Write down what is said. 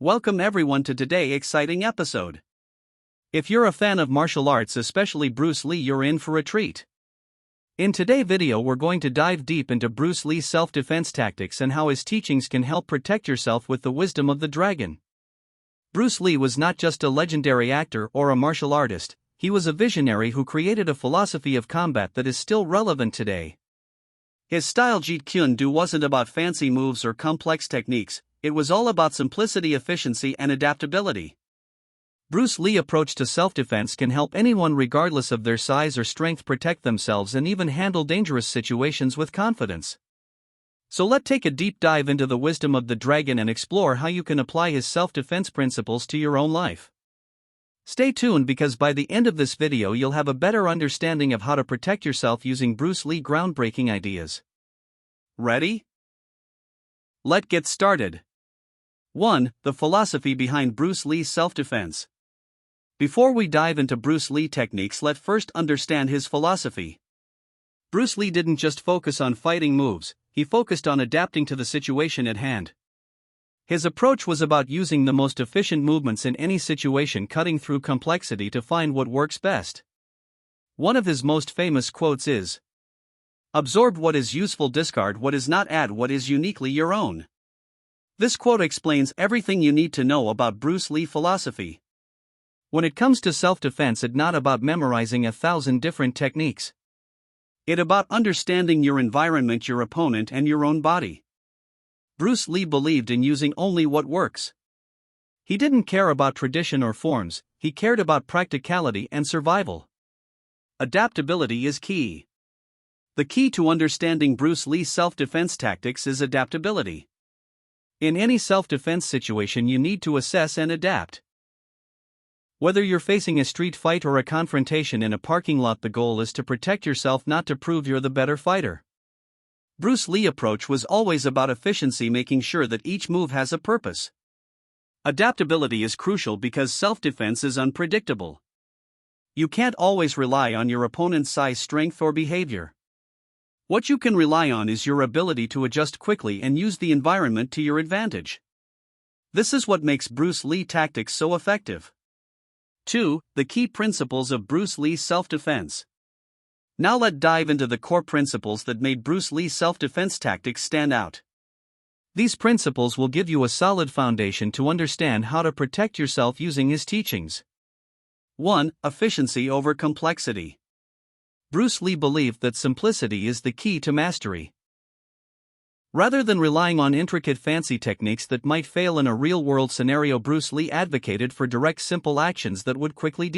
Welcome everyone to today's exciting episode. If you're a fan of martial arts, especially Bruce Lee, you're in for a treat. In today's video we're going to dive deep into Bruce Lee's self-defense tactics and how his teachings can help protect yourself with the wisdom of the dragon. Bruce Lee was not just a legendary actor or a martial artist, he was a visionary who created a philosophy of combat that is still relevant today. His style Jeet Kune Do wasn't about fancy moves or complex techniques. It was all about simplicity, efficiency, and adaptability. Bruce Lee's approach to self-defense can help anyone regardless of their size or strength protect themselves and even handle dangerous situations with confidence. So let's take a deep dive into the wisdom of the dragon and explore how you can apply his self-defense principles to your own life. Stay tuned because by the end of this video you'll have a better understanding of how to protect yourself using Bruce Lee's groundbreaking ideas. Ready? Let's get started. 1. The philosophy behind Bruce Lee's self-defense. Before we dive into Bruce Lee techniques, let's first understand his philosophy. Bruce Lee didn't just focus on fighting moves, he focused on adapting to the situation at hand. His approach was about using the most efficient movements in any situation, cutting through complexity to find what works best. One of his most famous quotes is, "Absorb what is useful, discard what is not, add what is uniquely your own." This quote explains everything you need to know about Bruce Lee's philosophy. When it comes to self-defense, it's not about memorizing 1,000 different techniques. It's about understanding your environment, your opponent, and your own body. Bruce Lee believed in using only what works. He didn't care about tradition or forms, he cared about practicality and survival. Adaptability is key. The key to understanding Bruce Lee's self-defense tactics is adaptability. In any self-defense situation you need to assess and adapt. Whether you're facing a street fight or a confrontation in a parking lot, the goal is to protect yourself, not to prove you're the better fighter. Bruce Lee's approach was always about efficiency, making sure that each move has a purpose. Adaptability is crucial because self-defense is unpredictable. You can't always rely on your opponent's size, strength, or behavior. What you can rely on is your ability to adjust quickly and use the environment to your advantage. This is what makes Bruce Lee tactics so effective. 2. The key principles of Bruce Lee's self-defense. Now let's dive into the core principles that made Bruce Lee's self-defense tactics stand out. These principles will give you a solid foundation to understand how to protect yourself using his teachings. 1. Efficiency over complexity. Bruce Lee believed that simplicity is the key to mastery. Rather than relying on intricate fancy techniques that might fail in a real-world scenario, Bruce Lee advocated for direct, simple actions that would quickly